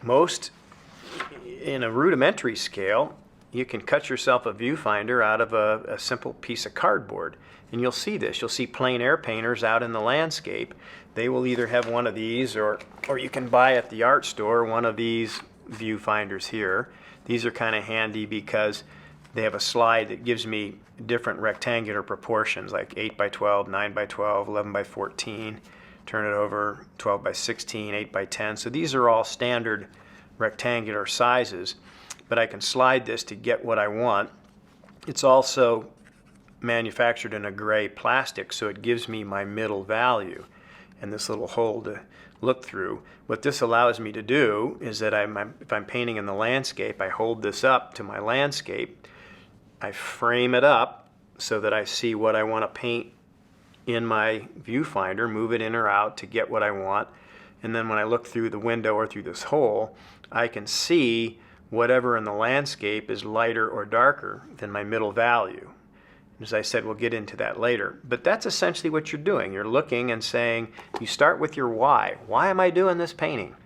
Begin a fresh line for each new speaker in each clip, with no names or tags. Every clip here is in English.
most, in a rudimentary scale, you can cut yourself a viewfinder out of a simple piece of cardboard. And you'll see this. You'll see plein air painters out in the landscape. They will either have one of these, or you can buy at the art store one of these viewfinders here. These are kind of handy because they have a slide that gives me different rectangular proportions, like 8 by 12, 9 by 12, 11 by 14. Turn it over, 12 by 16, 8 by 10. So these are all standard rectangular sizes, but I can slide this to get what I want. It's also manufactured in a gray plastic, so it gives me my middle value and this little hole to look through. What this allows me to do is that if I'm painting in the landscape, I hold this up to my landscape, I frame it up so that I see what I want to paint in my viewfinder, move it in or out to get what I want, and then when I look through the window or through this hole, I can see whatever in the landscape is lighter or darker than my middle value. As I said, we'll get into that later. But that's essentially what you're doing. You're looking and saying, you start with your why. Why am I doing this painting?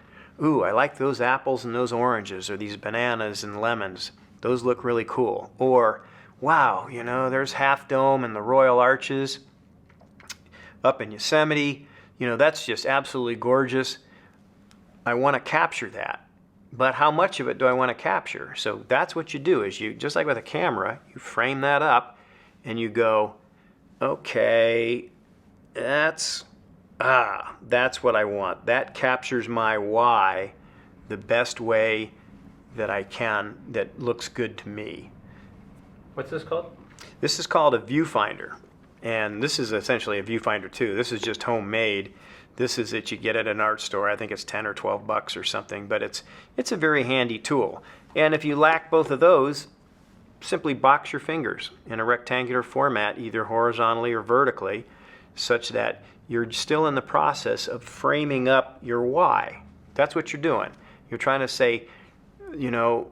Ooh, I like those apples and those oranges, or these bananas and lemons. Those look really cool. Or, wow, you know, there's Half Dome and the Royal Arches up in Yosemite. You know, that's just absolutely gorgeous. I want to capture that. But how much of it do I want to capture? So that's what you do, is you, just like with a camera, you frame that up and you go, okay, that's what I want. That captures my why the best way that I can, that looks good to me.
What's this called?
This is called a viewfinder. And this is essentially a viewfinder too. This is just homemade. This is that you get at an art store. I think it's 10 or 12 bucks or something, but it's a very handy tool. And if you lack both of those, simply box your fingers in a rectangular format, either horizontally or vertically, such that you're still in the process of framing up your why. That's what you're doing. You're trying to say, you know,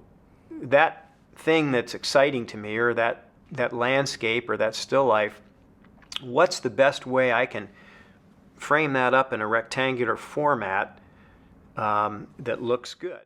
that thing that's exciting to me, or that landscape or that still life, what's the best way I can frame that up in a rectangular format that looks good?